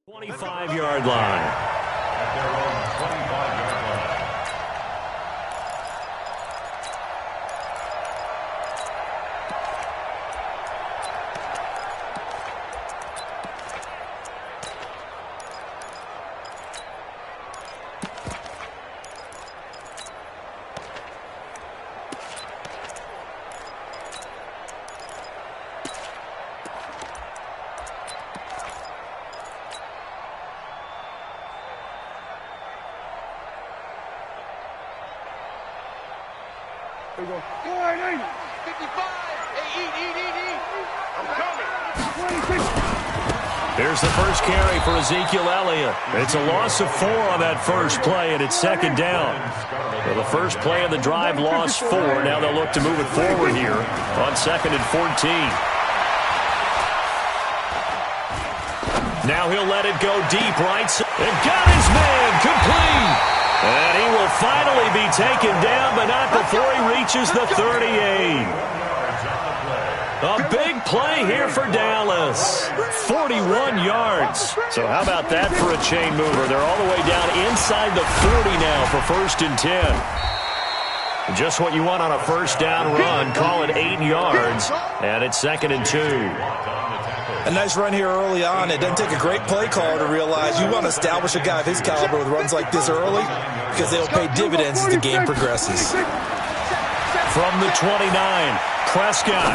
25-yard line. At their own 25-yard line. There we go. 55. Hey, eat. I'm coming. 26. Here's the first carry for Ezekiel Elliott. It's a loss of 4 on that first play, and it's second down. Well, the first play of the drive lost 4. Now they'll look to move it forward here on 2nd and 14. Now he'll let it go deep right. And got his man complete. And he will finally be taken down, but not before he reaches the 38. A big play here for Dallas. 41 yards. So how about that for a chain mover? They're all the way down inside the 40 now for 1st and 10. Just what you want on a first down run. Call it 8 yards. And it's 2nd and 2. A nice run here early on. It doesn't take a great play caller to realize you want to establish a guy of his caliber with runs like this early because they'll pay dividends as the game progresses. From the 29, Prescott.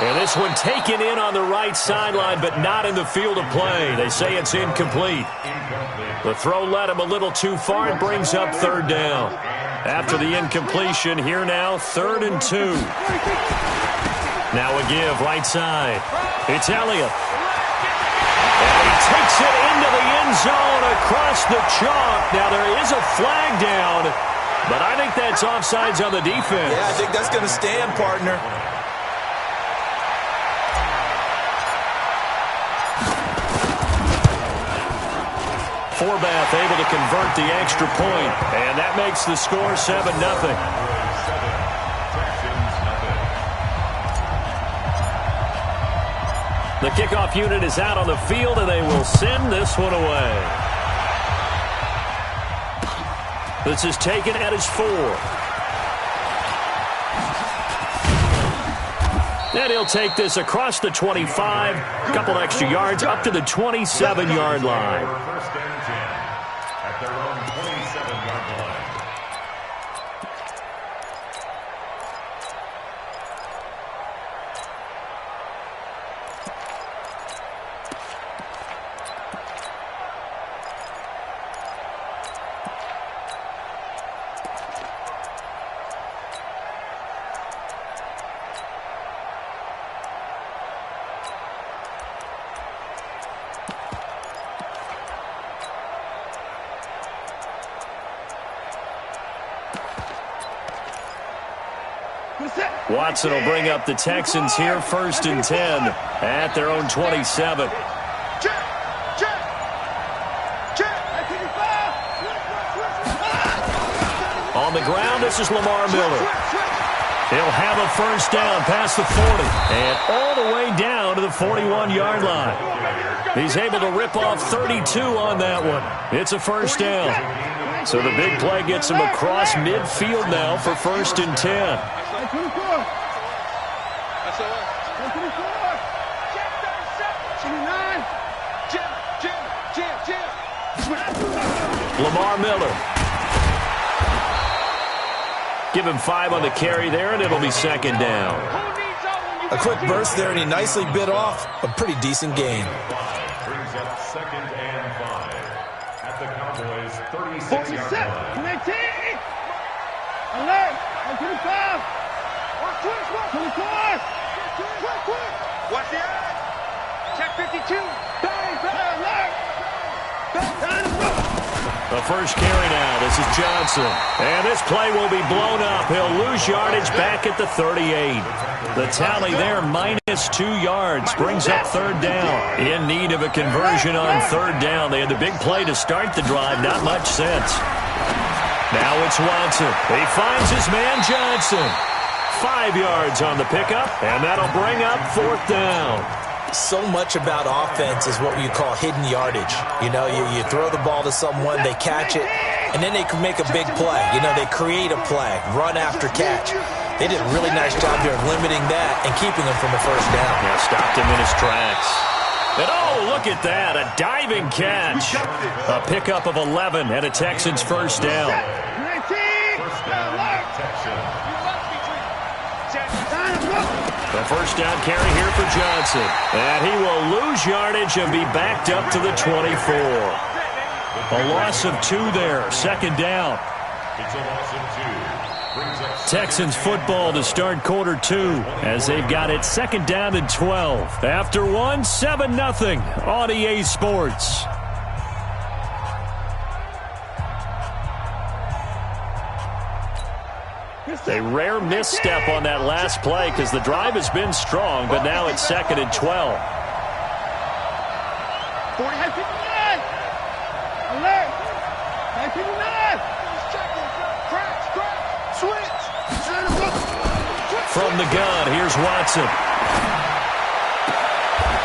And this one taken in on the right sideline, but not in the field of play. They say it's incomplete. The throw led him a little too far. It brings up 3rd down. After the incompletion, here now, 3rd and 2. Now a give right side. It's Elliott. And he takes it into the end zone across the chalk. Now there is a flag down, but I think that's offsides on the defense. Yeah, I think that's going to stand, partner. Forbath able to convert the extra point, and that makes the score 7-0. The kickoff unit is out on the field, and they will send this one away. This is taken at his 4. And he'll take this across the 25, a couple extra yards up to the 27-yard line. 1st and 10 at their own 27-yard line. Watson will bring up the Texans here, 1st and 10 at their own 27. On the ground, this is Lamar Miller. He'll have a first down past the 40 and all the way down to the 41-yard line. He's able to rip off 32 on that one. It's a first down. So the big play gets him across midfield now for 1st and 10. Lamar Miller. Give him 5 on the carry there, and it'll be 2nd down. A quick burst there, and he nicely bit off a pretty decent gain. Brings up 2nd and 5 at the Cowboys' 36-yard line. Alert! 25! Watch twitch! 24! Watch the eye. Check 52. Bang! Bang! Alert! Bang! The first carry now. This is Johnson. And this play will be blown up. He'll lose yardage back at the 38. The tally there, -2 yards. Brings up 3rd down. In need of a conversion on 3rd down. They had the big play to start the drive. Not much sense. Now it's Watson. He finds his man Johnson. 5 yards on the pickup, and that'll bring up 4th down. so much about offense is what you call hidden yardage. You know, you throw the ball to someone, they catch it, and then they can make a big play. You know, they create a play, run after catch. They did a really nice job there of limiting that and keeping him from a first down. Yeah, stopped him in his tracks. And oh, look at that, a diving catch. A pickup of 11 and a Texans first down. The first down carry here for Johnson. And he will lose yardage and be backed up to the 24. A loss of 2 there, second down. It's a loss of 2. Texans football to start quarter 2 as they've got it second down and 12. After 1, 7-0 on EA Sports. A rare misstep on that last play because the drive has been strong, but now it's second and 12. 40, 59. From the gun, here's Watson.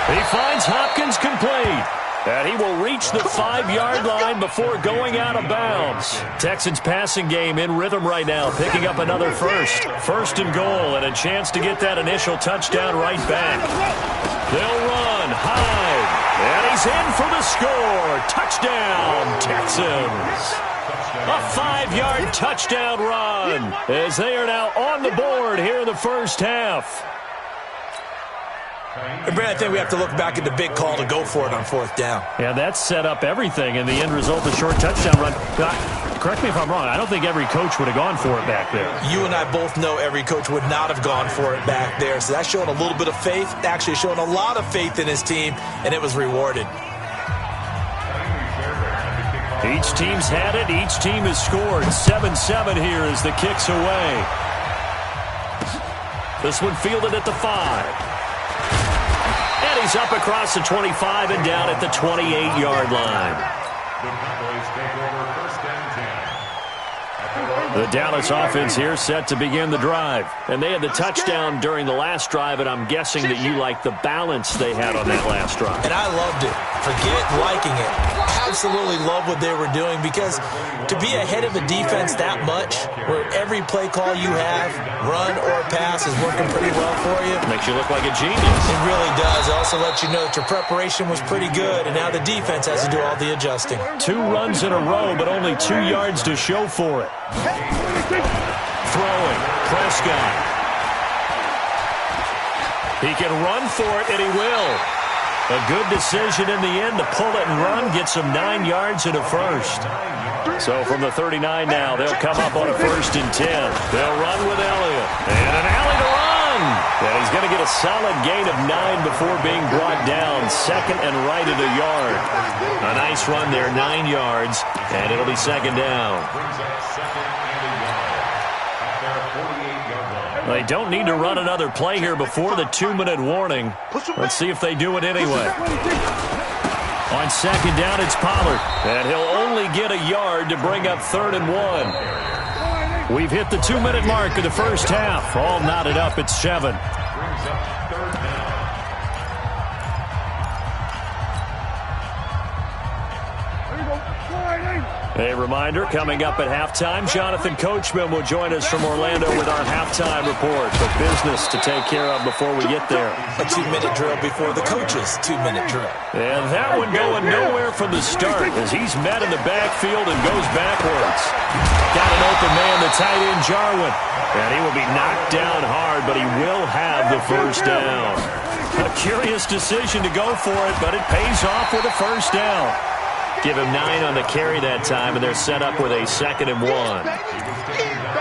He finds Hopkins complete. And he will reach the 5-yard line before going out of bounds. Texans passing game in rhythm right now, picking up another first. First and goal, and a chance to get that initial touchdown right back. They'll run, hide, and he's in for the score. Touchdown, Texans. A 5-yard touchdown run as they are now on the board here in the first half. And Brad, I think we have to look back at the big call to go for it on fourth down. Yeah, that set up everything, and the end result, a short touchdown run. Correct me if I'm wrong. I don't think every coach would have gone for it back there. You and I both know every coach would not have gone for it back there. So that's showing a little bit of faith, actually showing a lot of faith in his team, and it was rewarded. Each team's had it. Each team has scored. 7-7 here as the kick's away. This one fielded at the 5. And he's up across the 25 and down at the 28-yard line. The Cowboys take over first and 10. The Dallas offense here set to begin the drive. And they had the touchdown during the last drive, and I'm guessing that you like the balance they had on that last drive. And I loved it. Forget liking it. Absolutely love what they were doing, because to be ahead of a defense that much, where every play call you have, run or pass, is working pretty well for you. Makes you look like a genius. It really does. It also lets you know that your preparation was pretty good, and now the defense has to do all the adjusting. 2 runs in a row, but only 2 yards to show for it. Throwing, Prescott. He can run for it, and he will. A good decision in the end to pull it and run, gets him 9 yards and a first. So from the 39 now, they'll come up on a first and 10. They'll run with Elliott. And an alley to run. And he's going to get a solid gain of 9 before being brought down. Second and right at a yard. A nice run there, 9 yards. And it'll be second down. They don't need to run another play here before the 2-minute warning. Let's see if they do it anyway. On second down, it's Pollard. And he'll only get a yard to bring up 3rd and 1. We've hit the 2-minute mark of the first half. All knotted up at 7. A reminder, coming up at halftime, Jonathan Coachman will join us from Orlando with our halftime report. But business to take care of before we get there. A 2-minute drill before the coach's 2-minute drill. And that one going nowhere from the start as he's met in the backfield and goes backwards. Got an open man, the tight end Jarwin. And he will be knocked down hard, but he will have the first down. A curious decision to go for it, but it pays off with a first down. Give him 9 on the carry that time, and they're set up with a 2nd and 1.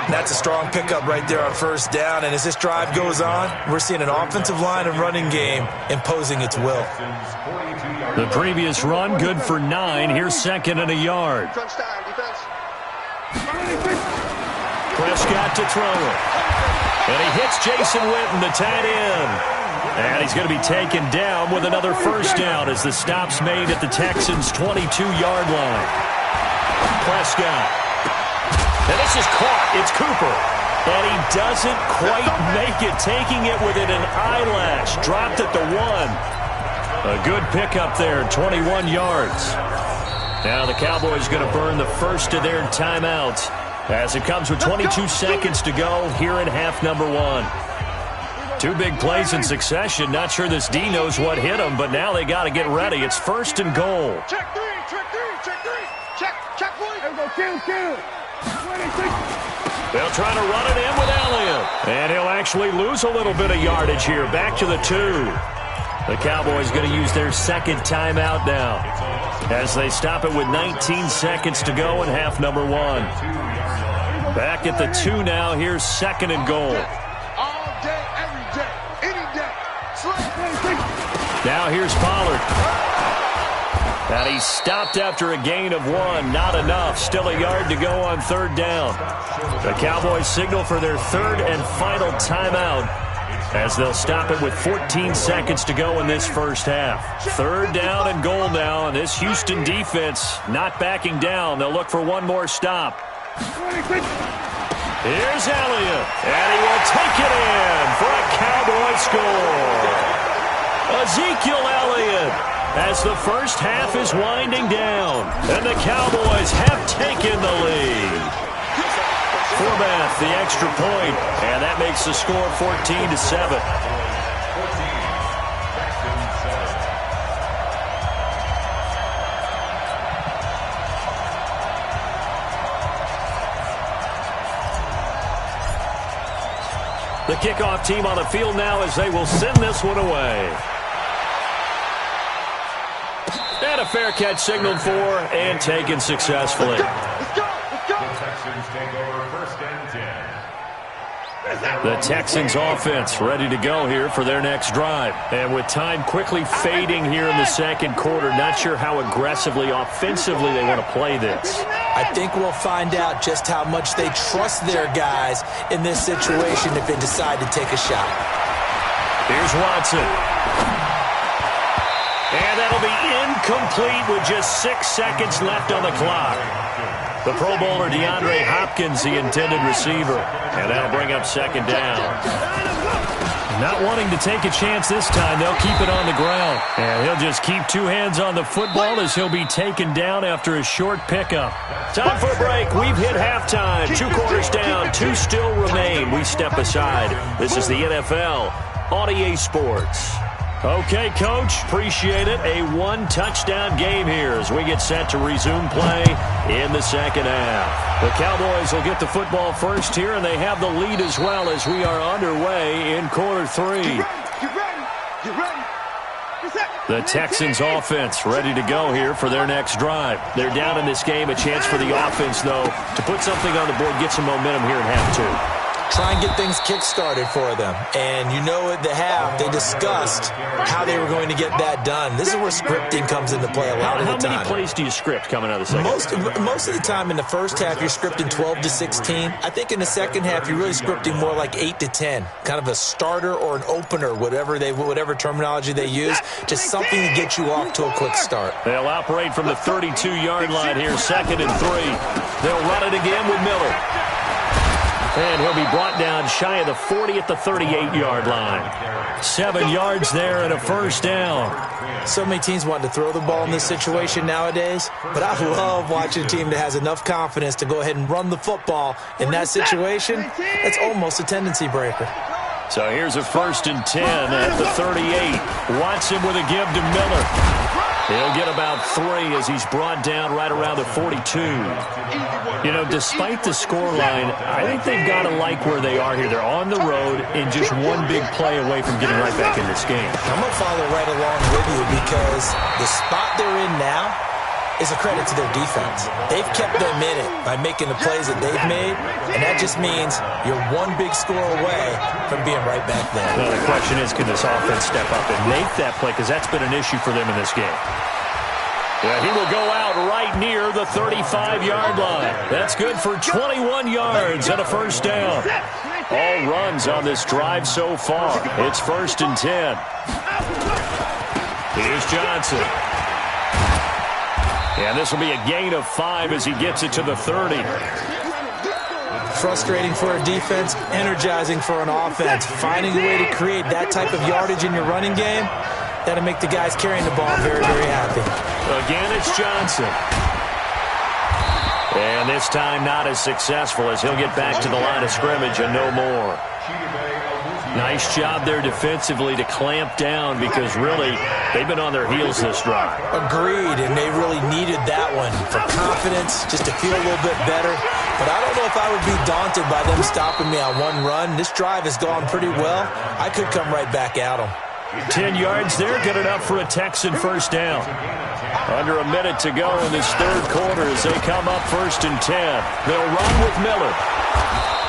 That's a strong pickup right there on first down, and as this drive goes on, we're seeing an offensive line and running game imposing its will. The previous run, good for 9. Here's 2nd and a yard. Prescott to throw it. And he hits Jason Witten, the tight end. And he's going to be taken down with another first down as the stop's made at the Texans' 22-yard line. Prescott. And this is caught. It's Cooper. And he doesn't quite make it, taking it within an eyelash. Dropped at the 1. A good pickup there, 21 yards. Now the Cowboys going to burn the first of their timeouts as it comes with 22 seconds to go here in half number one. Two big plays in succession. Not sure this D knows what hit them, but now they got to get ready. It's first and goal. Check three, check three, check three. Check three. There we go, kill. 26. They'll try to run it in with Elliott. And he'll actually lose a little bit of yardage here. Back to the 2. The Cowboys going to use their second timeout now as they stop it with 19 seconds to go in half number one. Back at the 2 now. Here's second and goal. All day, every day, any day. Now here's Pollard. And he stopped after a gain of 1. Not enough. Still a yard to go on third down. The Cowboys signal for their third and final timeout as they'll stop it with 14 seconds to go in this first half. Third down and goal now, and this Houston defense not backing down. They'll look for one more stop. Here's Elliott, and he will take it in for a Cowboy score. Ezekiel Elliott, as the first half is winding down, and the Cowboys have taken the lead. Forbath, the extra point, and that makes the score 14-7. The kickoff team on the field now as they will send this one away. And a fair catch signaled for and taken successfully. Let's go. The Texans take over first and 10. The Texans offense ready to go here for their next drive. And with time quickly fading here in the second quarter, not sure how aggressively, offensively they want to play this. I think we'll find out just how much they trust their guys in this situation if they decide to take a shot. Here's Watson. And that'll be incomplete with just 6 seconds left on the clock. The Pro Bowler DeAndre Hopkins, the intended receiver. And that'll bring up second down. Not wanting to take a chance this time, they'll keep it on the ground. And he'll just keep 2 hands on the football as he'll be taken down after a short pickup. Time for a break. We've hit halftime. 2 quarters down, 2 still remain. We step aside. This is the NFL on EA Sports. Okay, Coach, appreciate it. A 1-touchdown game here as we get set to resume play in the second half. The Cowboys will get the football first here, and they have the lead as well as we are underway in quarter 3. Get ready. The Texans offense ready to go here for their next drive. They're down in this game. A chance for the offense, though, to put something on the board, get some momentum here in half 2. Try and get things kick-started for them. And you know at the half, they discussed how they were going to get that done. This is where scripting comes into play a lot of the time. How many plays do you script coming out of the second half? Most of the time in the first half, you're scripting 12 to 16. I think in the second half, you're really scripting more like 8 to 10. Kind of a starter or an opener, whatever terminology they use. Just something to get you off to a quick start. They'll operate from the 32-yard line here, 2nd and 3. They'll run it again with Miller. And he'll be brought down shy of the 40 at the 38-yard line. 7 yards there and a first down. So many teams want to throw the ball in this situation nowadays, but I love watching a team that has enough confidence to go ahead and run the football in that situation. That's almost a tendency breaker. So here's a 1st and 10 at the 38. Watson with a give to Miller. He'll get about 3 as he's brought down right around the 42. You know, despite the scoreline, I think they've got to like where they are here. They're on the road and just one big play away from getting right back in this game. I'm going to follow right along with you because the spot they're in now is a credit to their defense. They've kept them in it by making the plays that they've made, and that just means you're one big score away from being right back there. Well, the question is, can this offense step up and make that play? Because that's been an issue for them in this game. Yeah, he will go out right near the 35-yard line. That's good for 21 yards and a first down. All runs on this drive so far. It's 1st and 10. Here's Johnson. And this will be a gain of 5 as he gets it to the 30. Frustrating for a defense, energizing for an offense. Finding a way to create that type of yardage in your running game, That'll make the guys carrying the ball very, very happy. Again, it's Johnson. And this time not as successful as he'll get back to the line of scrimmage and no more. Nice job there defensively to clamp down because really they've been on their heels this drive. Agreed, and they really needed that one for confidence, just to feel a little bit better. But I don't know if I would be daunted by them stopping me on one run. This drive has gone pretty well. I could come right back at them. 10 yards there, good enough for a Texan first down. Under a minute to go in this third quarter as they come up 1st and 10. They'll run with Miller.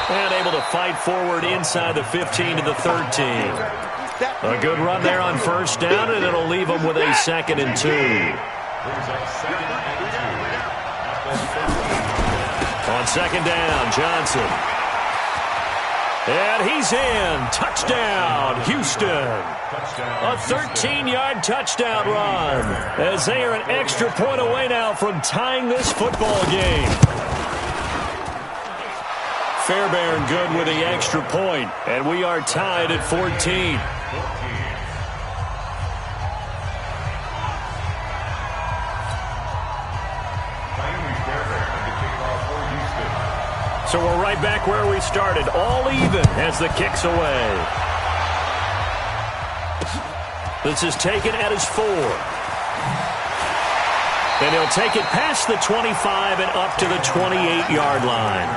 And able to fight forward inside the 15 to the 13. A good run there on first down, and it'll leave them with a 2nd and 2. On 2nd down, Johnson. And he's in. Touchdown, Houston. A 13-yard touchdown run as they are an extra point away now from tying this football game. Fairbairn good with the extra point, and we are tied at 14. So we're right back where we started, all even as the kick's away. This is taken at his 4. And he'll take it past the 25 and up to the 28-yard line.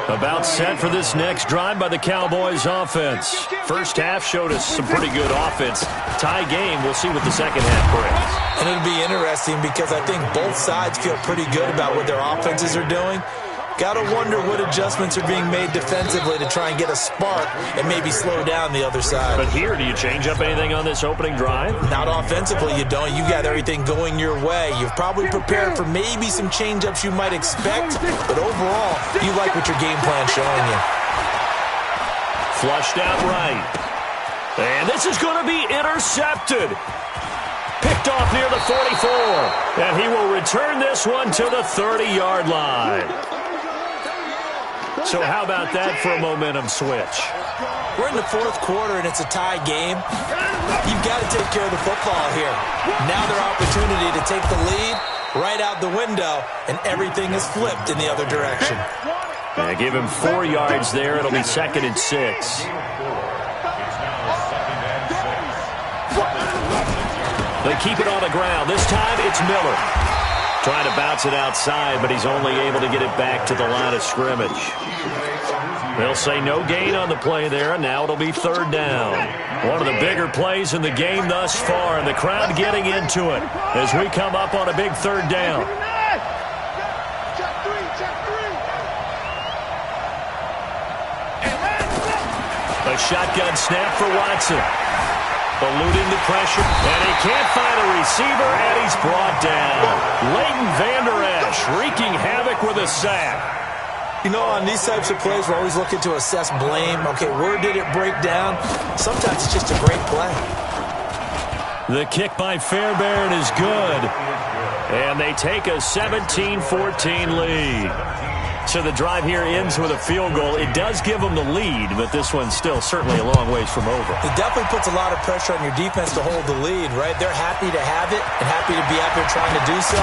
About set for this next drive by the Cowboys offense. First half showed us some pretty good offense. Tie game, we'll see what the second half brings. And it'll be interesting because I think both sides feel pretty good about what their offenses are doing. Got to wonder what adjustments are being made defensively to try and get a spark and maybe slow down the other side. But here, do you change up anything on this opening drive? Not offensively, you don't. You got everything going your way. You've probably prepared for maybe some change-ups you might expect, but overall, you like what your game plan's showing you. Flushed out right. And this is going to be intercepted. Picked off near the 44. And he will return this one to the 30-yard line. So how about that for a momentum switch? We're in the 4th quarter, and it's a tie game. You've got to take care of the football here. Now their opportunity to take the lead right out the window, and everything is flipped in the other direction. Give him 4 yards there. It'll be 2nd and 6. They keep it on the ground. This time it's Miller. Trying to bounce it outside, but he's only able to get it back to the line of scrimmage. They'll say no gain on the play there, and now it'll be 3rd down. One of the bigger plays in the game thus far, and the crowd getting into it as we come up on a big 3rd down. A shotgun snap for Watson. Eluding the pressure, and he can't find a receiver, and he's brought down. Leighton Vander Esch wreaking havoc with a sack. You know, on these types of plays, we're always looking to assess blame. Okay, where did it break down? Sometimes it's just a great play. The kick by Fairbairn is good, and they take a 17-14 lead. So the drive here ends with a field goal. It does give them the lead, but this one's still certainly a long ways from over. It definitely puts a lot of pressure on your defense to hold the lead, right? They're happy to have it and happy to be out there trying to do so.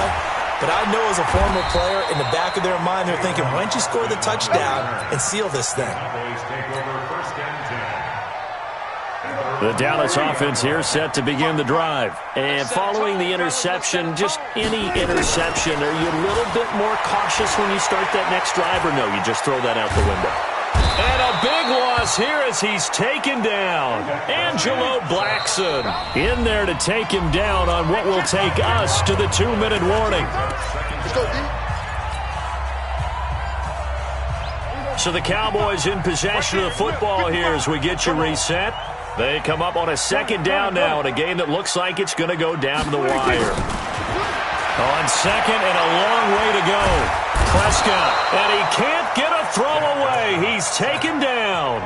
But I know as a former player, in the back of their mind, they're thinking, why don't you score the touchdown and seal this thing? The Dallas offense here set to begin the drive. And following the interception, just any interception, are you a little bit more cautious when you start that next drive, or no, you just throw that out the window? And a big loss here as he's taken down. Angelo Blackson in there to take him down on what will take us to the 2-minute warning. So the Cowboys in possession of the football here as we get you reset. They come up on a 2nd down now in a game that looks like it's going to go down to the wire. On 2nd and a long way to go. Prescott, and he can't get a throw away. He's taken down.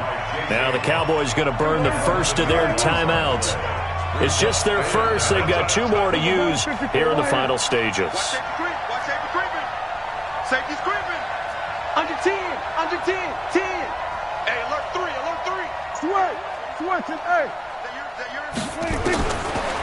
Now the Cowboys going to burn the first of their timeouts. It's just their first. They've got 2 more to use here in the final stages. Safety's creeping. Under 10, under 10, 10. Hey, alert 3, alert 3.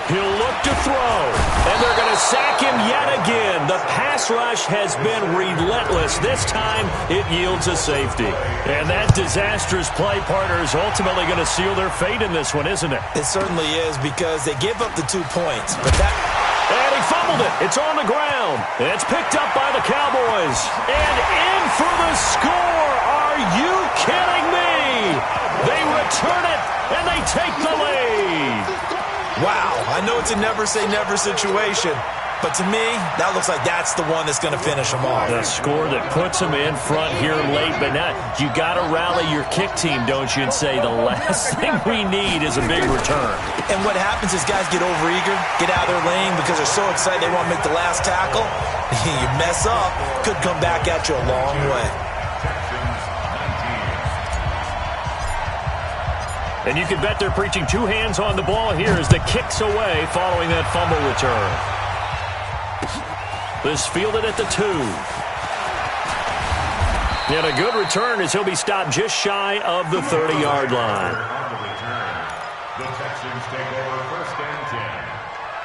He'll look to throw, and they're going to sack him yet again. The pass rush has been relentless. This time, it yields a safety. And that disastrous play partner is ultimately going to seal their fate in this one, isn't it? It certainly is, because they give up the 2 points. And he fumbled it. It's on the ground. It's picked up by the Cowboys. And in for the score. Are you kidding me? They return it, and they take the lead. Wow, I know it's a never-say-never situation, but to me, that looks like that's the one that's going to finish them off. The score that puts them in front here late, but now you got to rally your kick team, don't you, and say the last thing we need is a big return. And what happens is guys get overeager, get out of their lane because they're so excited they want to make the last tackle. You mess up, could come back at you a long way. And you can bet they're preaching 2 hands on the ball here as the kick's away following that fumble return. This fielded at the 2. And a good return as he'll be stopped just shy of the 30-yard line. The Texans take over 1st and 10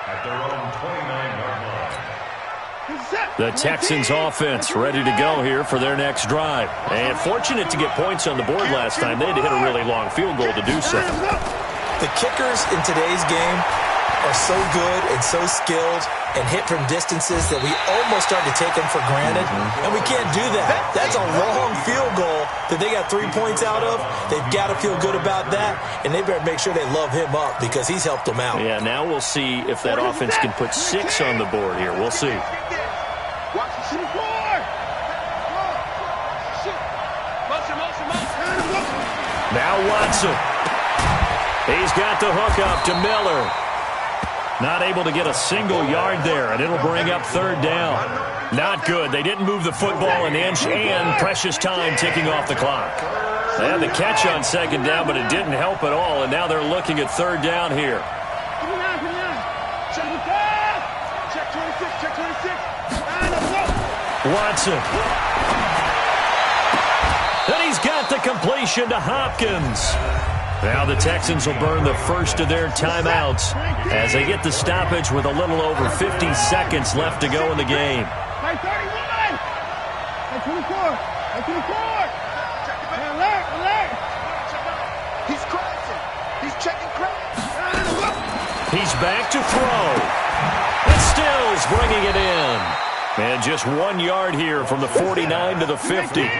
at their own 29-yard line. The Texans offense ready to go here for their next drive. And fortunate to get points on the board last time. They had to hit a really long field goal to do so. The kickers in today's game are so good and so skilled and hit from distances that we almost start to take them for granted. And we can't do that. That's a long field goal that they got 3 points out of. They've got to feel good about that, and they better make sure they love him up because he's helped them out. Yeah, now we'll see if that offense can put 6 on the board here. We'll see. Now Watson. He's got the hook up to Miller. Not able to get a single yard there, and it'll bring up 3rd down. Not good. They didn't move the football an inch, and precious time ticking off the clock. They had the catch on 2nd down, but it didn't help at all, and now they're looking at 3rd down here. Watson. And he's got the completion to Hopkins. Now the Texans will burn the first of their timeouts as they get the stoppage with a little over 50 seconds left to go in the game. He's crossing. He's checking crash. He's back to throw. And Stills bringing it in. And just 1 yard here from the 49 to the 50.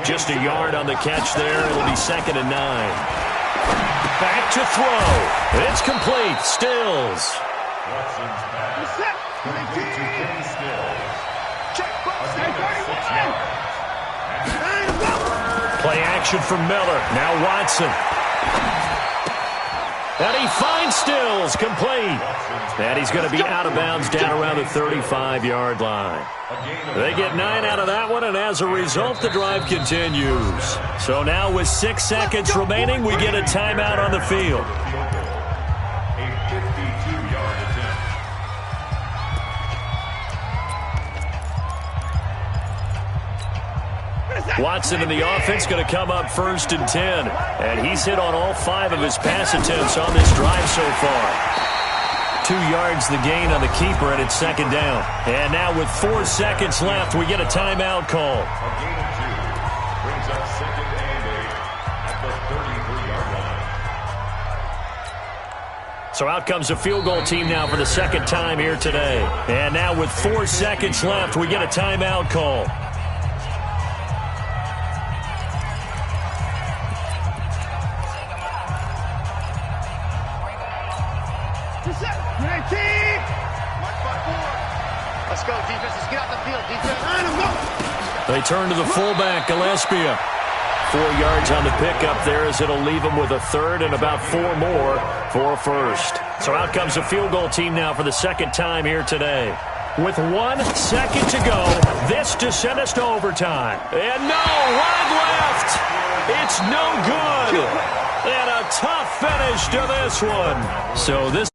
Just a yard on the catch there. It'll be 2nd and 9. Back to throw. It's complete. Stills. Watson's pass. Complete to Kenny Stills. Play action from Miller. Now Watson. And he finds Stills complete. And he's going to be out of bounds down around the 35-yard line. They get 9 out of that one, and as a result, the drive continues. So now with 6 seconds remaining, we get a timeout on the field. A 52-yard attempt. Watson in the offense going to come up 1st and 10. And he's hit on all 5 of his pass attempts on this drive so far. 2 yards the gain on the keeper, and it's 2nd down. And now with 4 seconds left, we get a timeout call. A gain of 2 brings up 2nd and 8 at the 33-yard line. So out comes the field goal team now for the 2nd time here today. And now with 4 seconds left, we get a timeout call. Let's go, defense. Let's get out the field, defense. They turn to the fullback, Gillespie. 4 yards on the pickup there as it'll leave them with a 3rd and about 4 more for a 1st. So out comes the field goal team now for the 2nd time here today. With 1 second to go, this to send us to overtime. And no, wide left. It's no good. And a tough finish to this one. So this